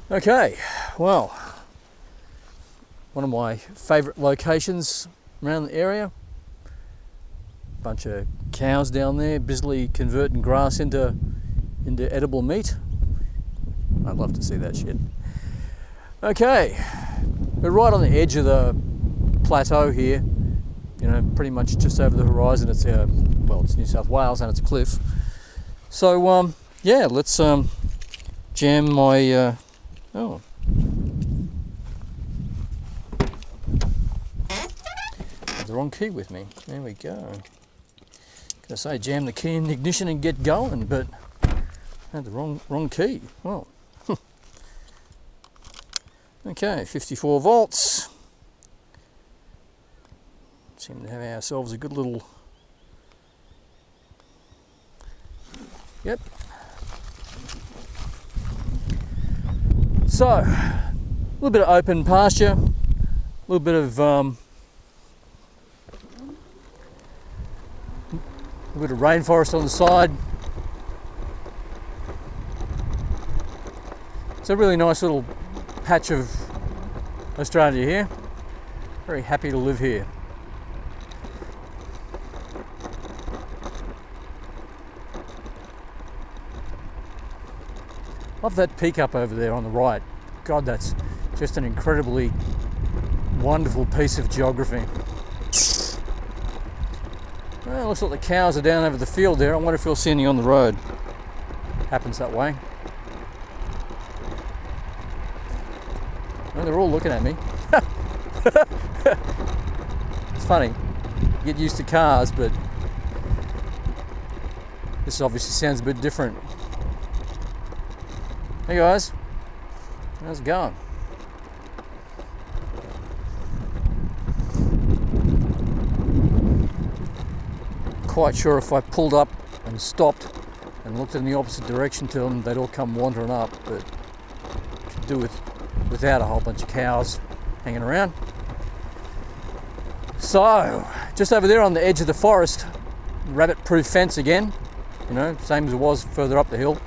Okay, well, one of my favourite locations around the area. Bunch of cows down there busily converting grass into edible meat. I'd love to see that shit. Okay, we're right on the edge of the plateau here. You know, pretty much just over the horizon. It's it's New South Wales and it's a cliff. So yeah, let's jam my oh. The wrong key with me. There we go. Gonna say jam the key in the ignition and get going, but I had the wrong key. Well, okay, 54 volts. Seem to have ourselves a good little. Yep. So, a little bit of open pasture, a little bit of rainforest on the side. It's a really nice little patch of Australia here. Very happy to live here. Love that peak up over there on the right. God, that's just an incredibly wonderful piece of geography. Well, looks like the cows are down over the field there. I wonder if you'll see any on the road. Happens that way. Well, they're all looking at me. It's funny. You get used to cars, but this obviously sounds a bit different. Hey guys, how's it going? Quite sure if I pulled up and stopped and looked in the opposite direction to them, they'd all come wandering up, but could do without a whole bunch of cows hanging around. So, just over there on the edge of the forest, rabbit-proof fence again, you know, same as it was further up the hill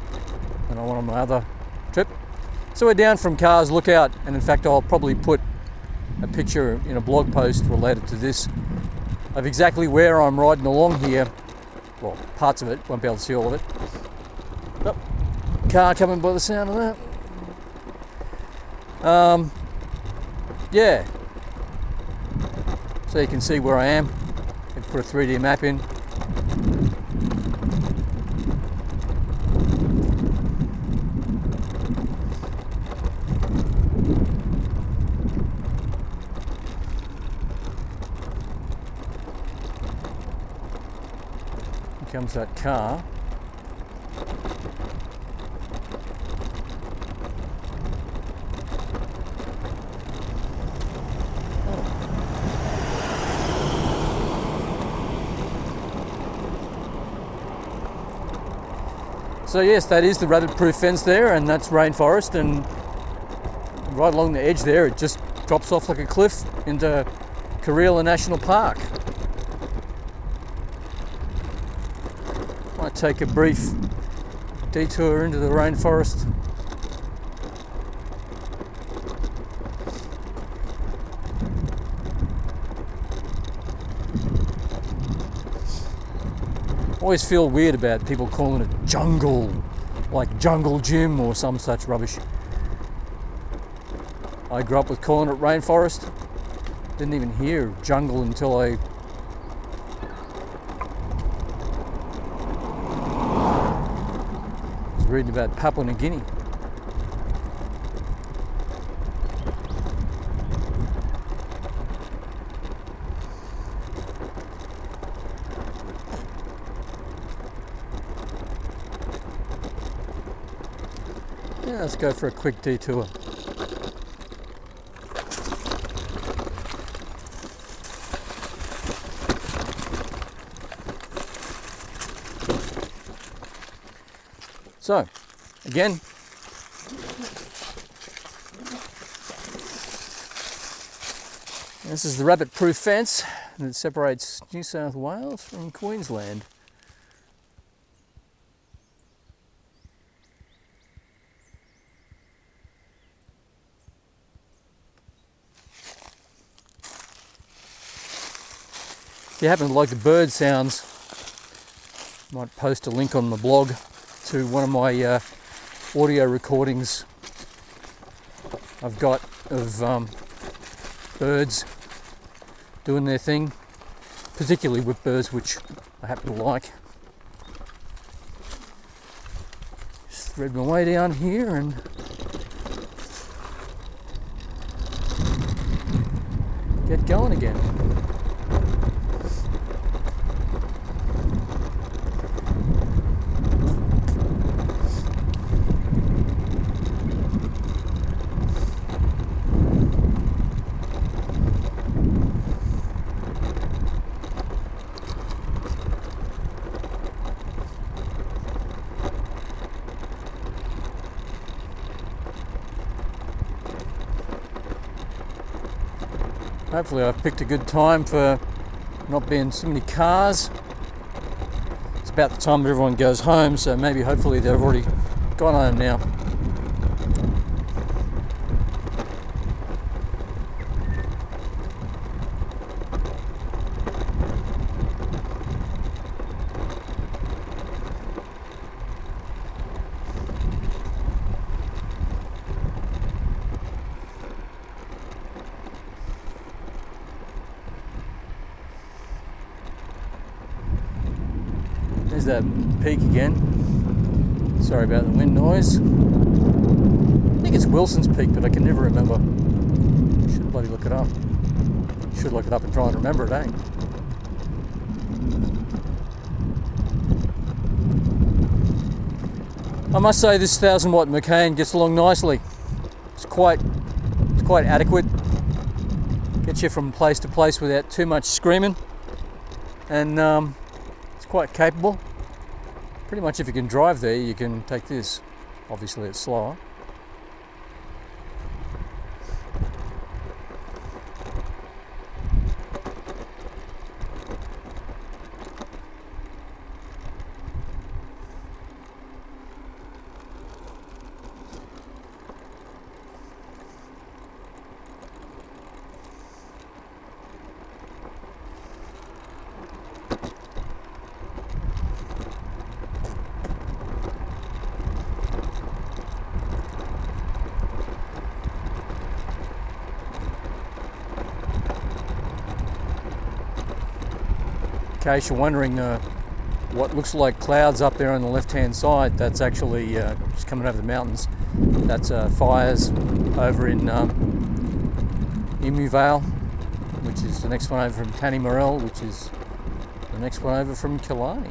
than I went on my other trip. So we're down from Cars Lookout, and in fact I'll probably put a picture in a blog post related to this of exactly where I'm riding along here. Well, parts of it, won't be able to see all of it. Oh, car coming by the sound of that. Yeah, so you can see where I am. I can put a 3D map in. Comes that car. So yes, that is the rabbit-proof fence there, and that's rainforest, and right along the edge there it just drops off like a cliff into Karela National Park. Might take a brief detour into the rainforest. Always feel weird about people calling it jungle, like Jungle Gym or some such rubbish. I grew up with calling it rainforest. Didn't even hear jungle until I reading about Papua New Guinea. Yeah, let's go for a quick detour. So, again, this is the rabbit-proof fence that separates New South Wales from Queensland. If you happen to like the bird sounds, I might post a link on my blog to one of my audio recordings I've got of birds doing their thing, particularly with birds which I happen to like. Just thread my way down here and get going again. Hopefully I've picked a good time for not being so many cars. It's about the time everyone goes home, so maybe hopefully they've already gone home now. There's that peak again. Sorry about the wind noise. I think it's Wilson's Peak, but I can never remember. Should bloody look it up. Should look it up and try and remember it, eh? I must say this 1000-watt McCain gets along nicely. It's quite adequate. Gets you from place to place without too much screaming, and it's quite capable. Pretty much if you can drive there, you can take this. Obviously it's slower. In case you're wondering what looks like clouds up there on the left hand side, that's actually just coming over the mountains. That's fires over in Emu Vale, which is the next one over from Tanny Morell, which is the next one over from Killarney.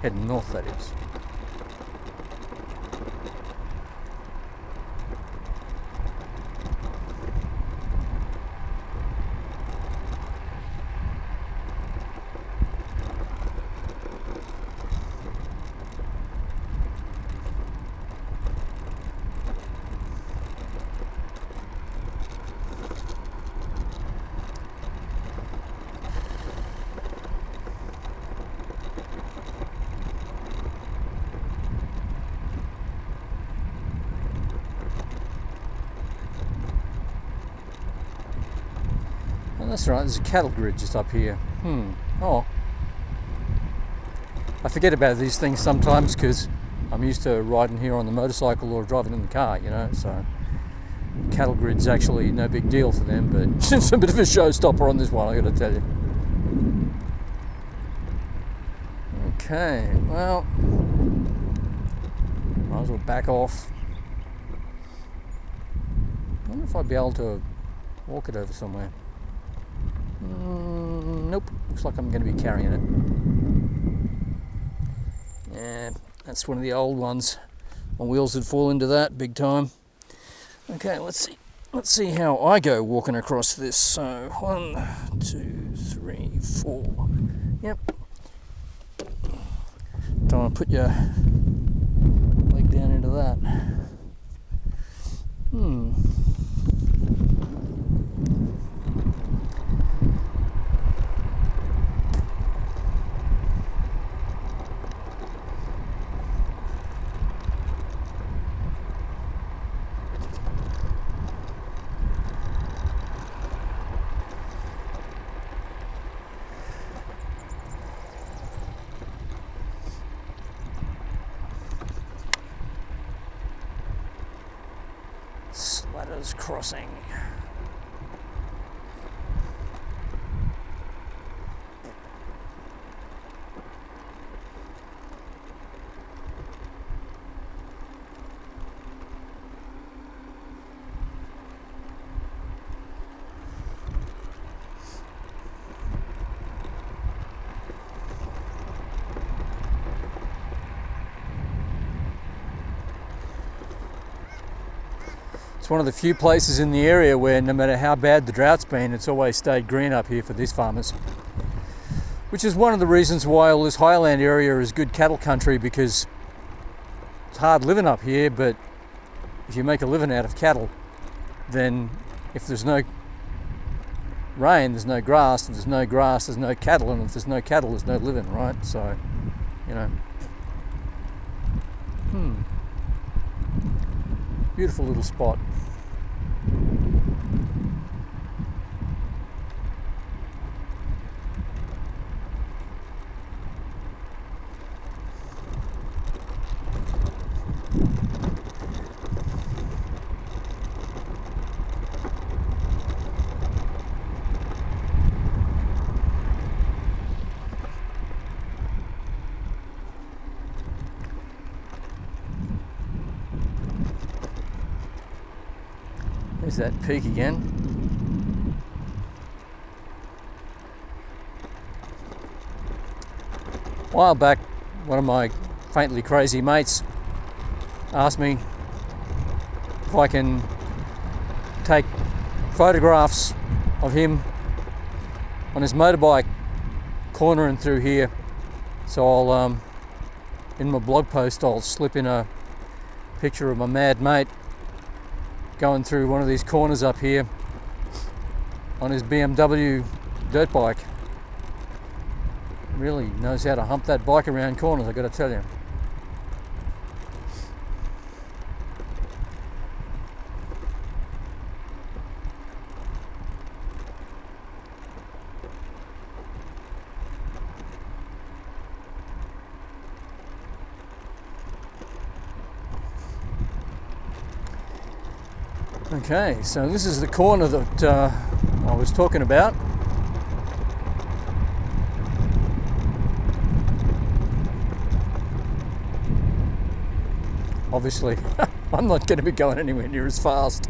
Heading north, that is. Oh, that's right, there's a cattle grid just up here. Oh. I forget about these things sometimes because I'm used to riding here on the motorcycle or driving in the car, you know, so cattle grid's actually no big deal for them, but it's a bit of a showstopper on this one, I gotta tell you. Okay, well, might as well back off. I wonder if I'd be able to walk it over somewhere. Nope, looks like I'm going to be carrying it. Yeah, that's one of the old ones. My wheels would fall into that big time. Okay, let's see how I go walking across this. So 1, 2, 3, 4. Yep. Don't want to put your leg down into that. Slatters Crossing. It's one of the few places in the area where no matter how bad the drought's been, it's always stayed green up here for these farmers. Which is one of the reasons why all this highland area is good cattle country, because it's hard living up here, but if you make a living out of cattle, then if there's no rain, there's no grass. If there's no grass, there's no cattle, and if there's no cattle, there's no living, right? So, you know. Beautiful little spot. There's that peak again. A while back, one of my faintly crazy mates asked me if I can take photographs of him on his motorbike cornering through here. So I'll, in my blog post, I'll slip in a picture of my mad mate going through one of these corners up here on his BMW dirt bike. Really knows how to hump that bike around corners, I've got to tell you. Okay, so this is the corner that I was talking about. Obviously, I'm not going to be going anywhere near as fast.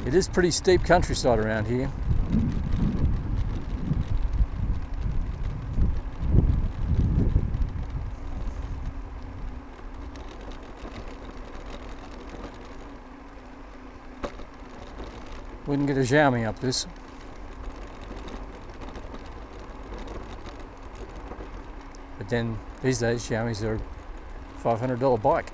It is pretty steep countryside around here. Wouldn't get a Xiaomi up this. But then these days Xiaomis are $500 bike.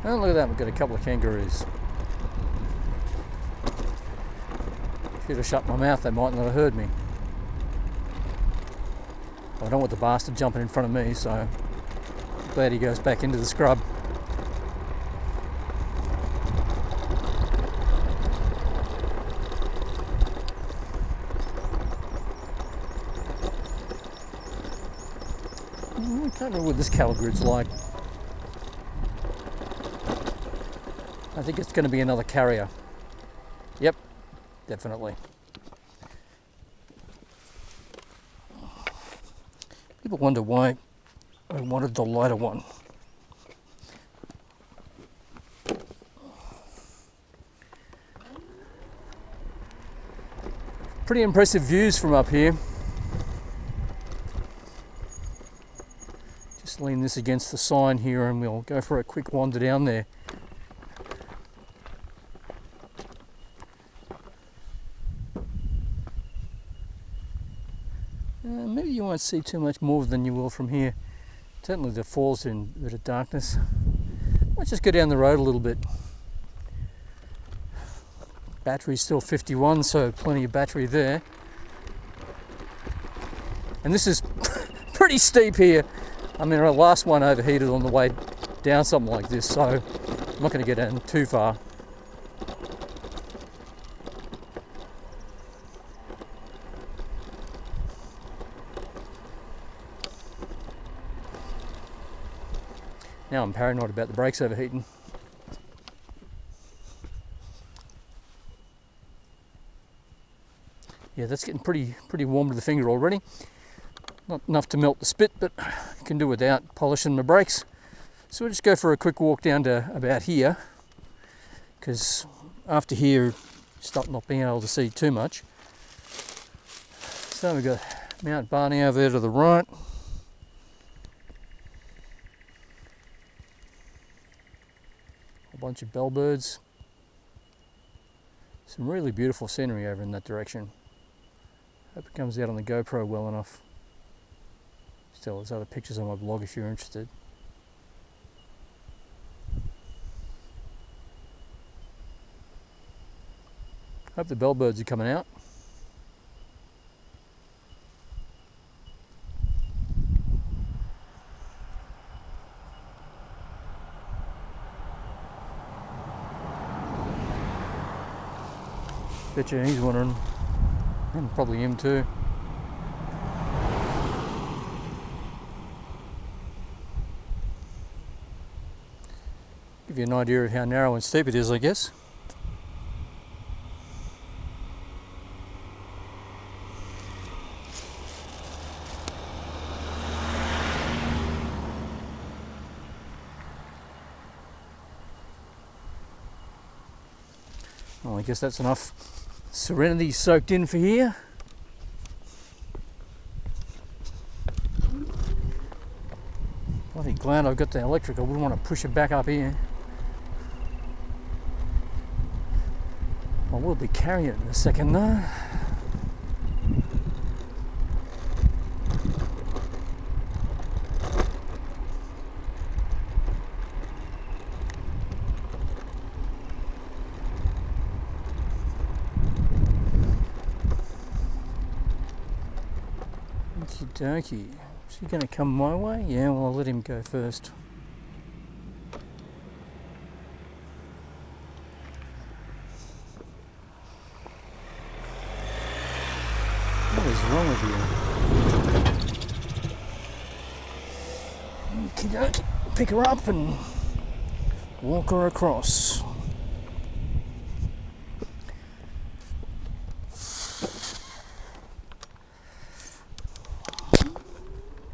Oh, look at that, we've got a couple of kangaroos. Should have shut my mouth, they might not have heard me. I don't want the bastard jumping in front of me, so I'm glad he goes back into the scrub. I can't remember what this cattle group's like. I think it's going to be another carrier. Yep, definitely. People wonder why I wanted the lighter one. Pretty impressive views from up here. Just lean this against the sign here and we'll go for a quick wander down there. Maybe you won't see too much more than you will from here. Certainly the falls in a bit of darkness. Let's just go down the road a little bit. Battery's still 51, so plenty of battery there. And this is pretty steep here. I mean, our last one overheated on the way down something like this, so I'm not going to get down too far. Now I'm paranoid about the brakes overheating. Yeah, that's getting pretty warm to the finger already. Not enough to melt the spit, but can do without polishing my brakes. So we'll just go for a quick walk down to about here, because after here, start not being able to see too much. So we've got Mount Barney over there to the right. A bunch of bellbirds. Some really beautiful scenery over in that direction. Hope it comes out on the GoPro well enough. Still, there's other pictures on my blog if you're interested. Hope the bellbirds are coming out. Betcha he's wondering, and probably him too. Give you an idea of how narrow and steep it is, I guess. Well, I guess that's enough serenity soaked in for here. Bloody glad I've got the electric. I wouldn't want to push it back up here. I will be carrying it in a second though. Okie dokie. Is he going to come my way? Yeah, well, I'll let him go first. What is wrong with you? Okie dokie. Pick her up and walk her across.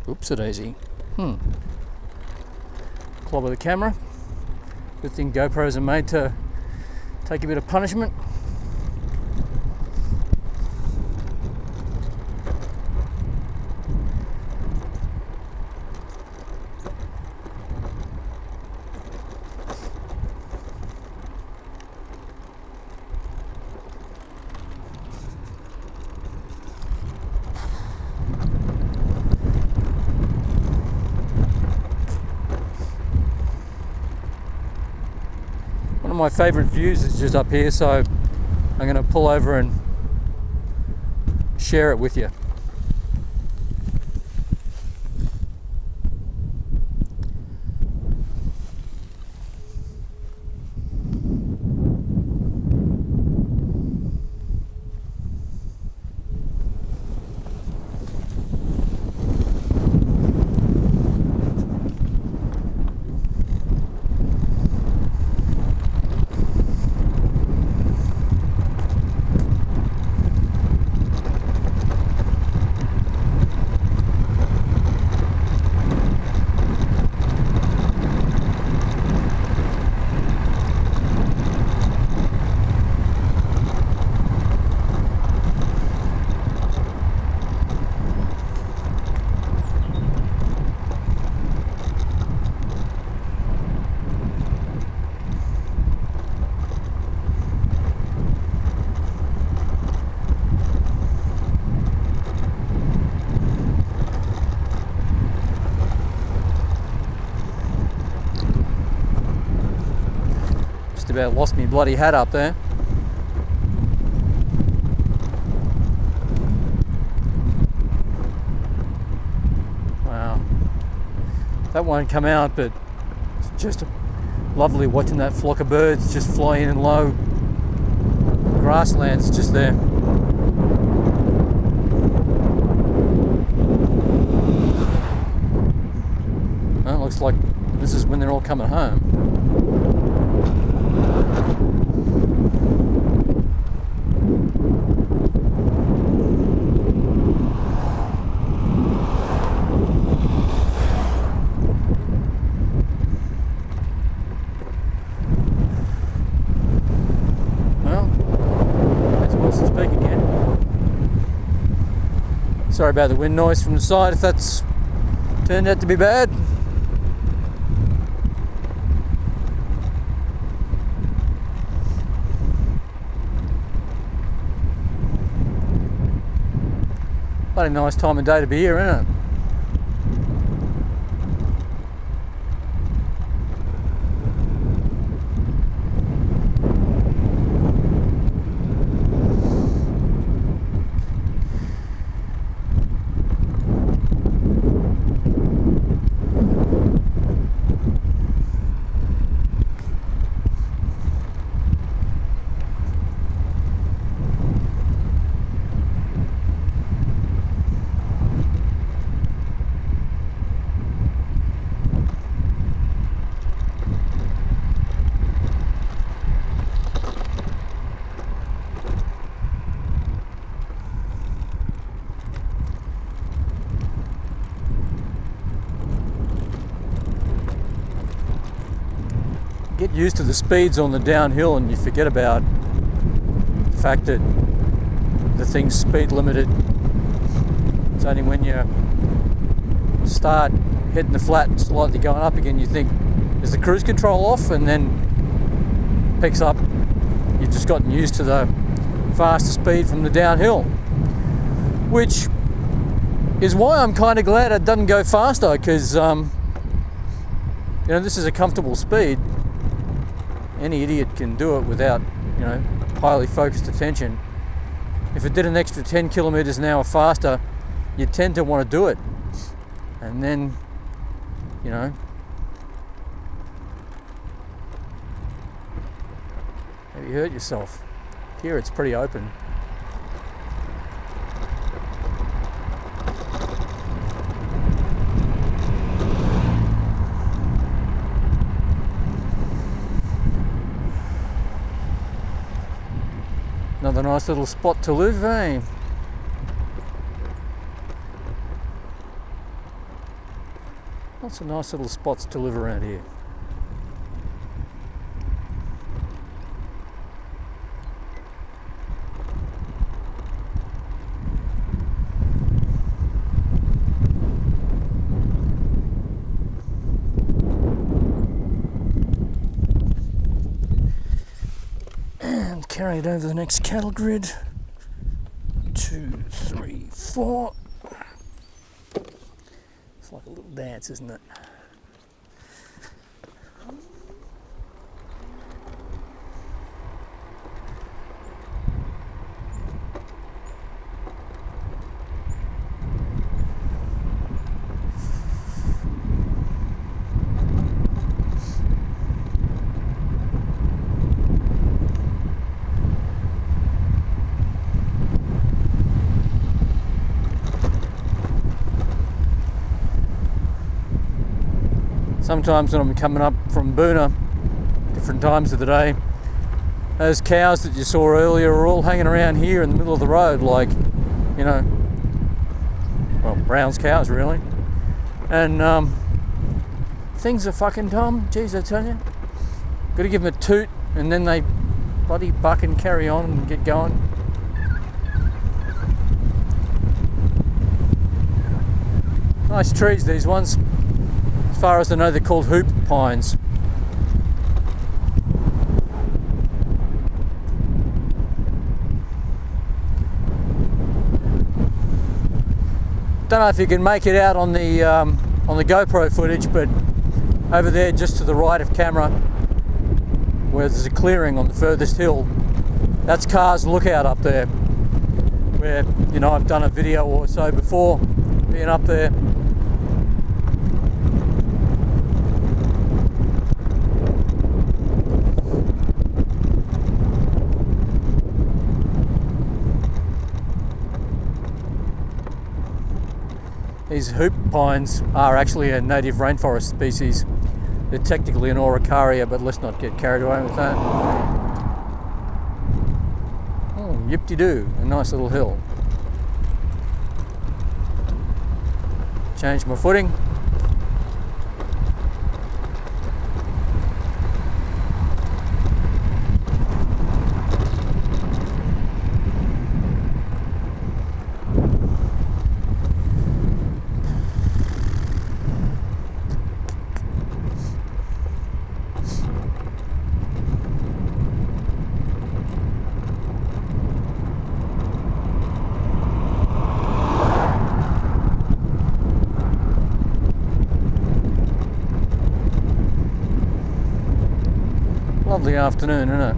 Oops-a-daisy. Clobber the camera. Good thing GoPros are made to take a bit of punishment. One of my favourite views is just up here, so I'm going to pull over and share it with you. about lost me bloody hat up there. Wow. That won't come out, but it's just lovely watching that flock of birds just fly in low. Grasslands just there. Well, it looks like this is when they're all coming home. Well, that's Wilson's Peak again. Sorry about the wind noise from the side if that's turned out to be bad. Bloody nice time of day to be here, isn't it? Get used to the speeds on the downhill and you forget about the fact that the thing's speed limited. It's only when you start hitting the flat and slightly going up again you think, is the cruise control off? And then picks up. You've just gotten used to the faster speed from the downhill, which is why I'm kind of glad it doesn't go faster, because this is a comfortable speed. Any idiot can do it without, highly focused attention. If it did an extra 10 kilometers an hour faster, you tend to want to do it. And then, maybe hurt yourself. Here it's pretty open. Another nice little spot to live, eh? Lots of nice little spots to live around here. Carry it over the next cattle grid. 2, 3, 4. It's like a little dance, isn't it? Sometimes when I'm coming up from Boona, different times of the day, those cows that you saw earlier are all hanging around here in the middle of the road, like, well, Brown's cows really. And things are fucking dumb, geez, I tell you. Got to give them a toot and then they bloody buck and carry on and get going. Nice trees, these ones. As far as I know, they're called hoop pines. Don't know if you can make it out on the GoPro footage, but over there, just to the right of camera, where there's a clearing on the furthest hill. That's Carr's Lookout up there, where, you know, I've done a video or so before being up there. These hoop pines are actually a native rainforest species. They're technically an Araucaria, but let's not get carried away with that. Oh, yip-de-doo, a nice little hill. Change my footing. Lovely afternoon, isn't it?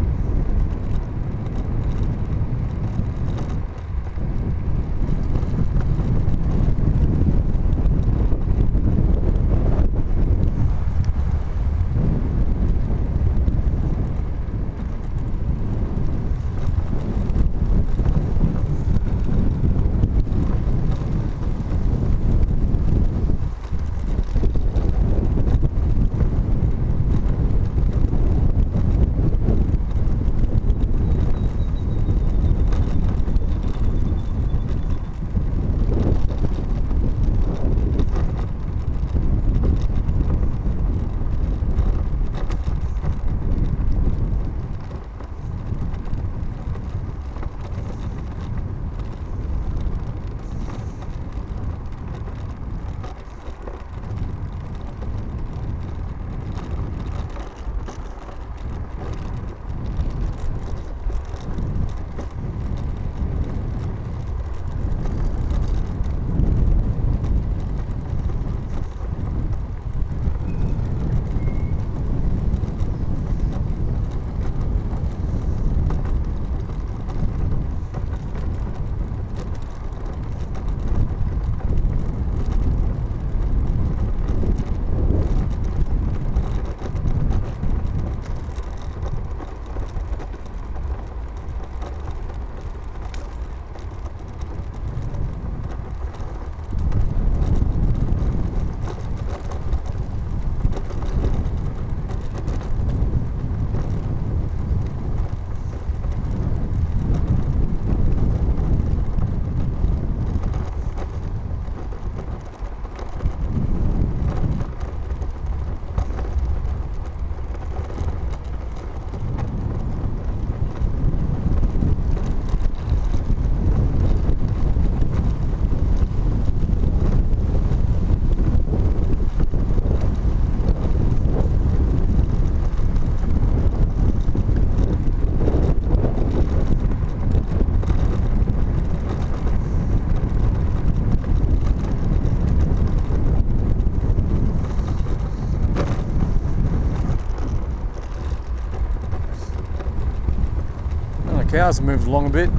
Cows have moved along a bit.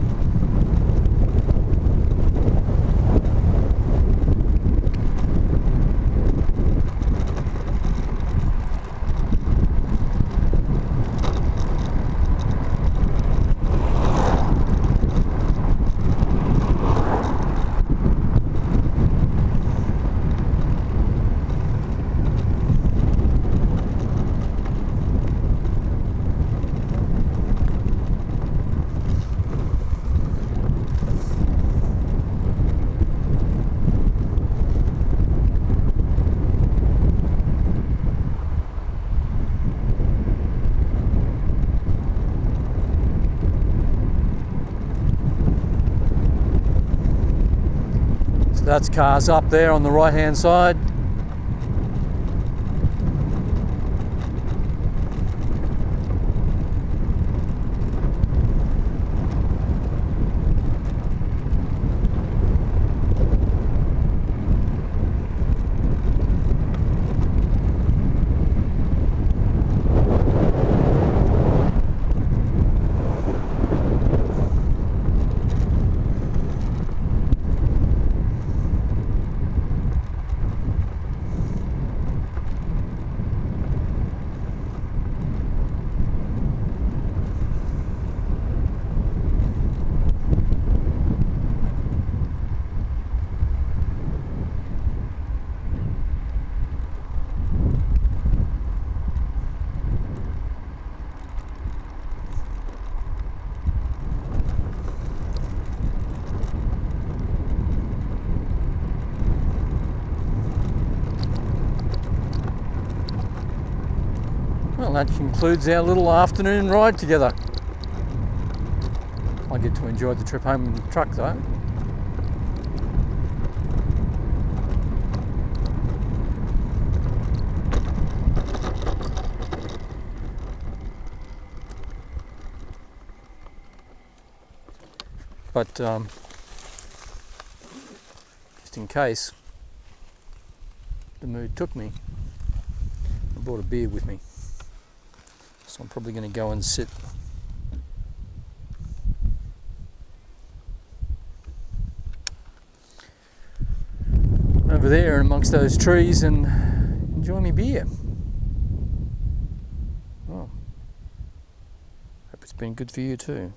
That's Cars up there on the right hand side. And that concludes our little afternoon ride together. I get to enjoy the trip home in the truck though. But just in case the mood took me, I brought a beer with me. So I'm probably going to go and sit over there amongst those trees and enjoy my beer. Well, hope it's been good for you too.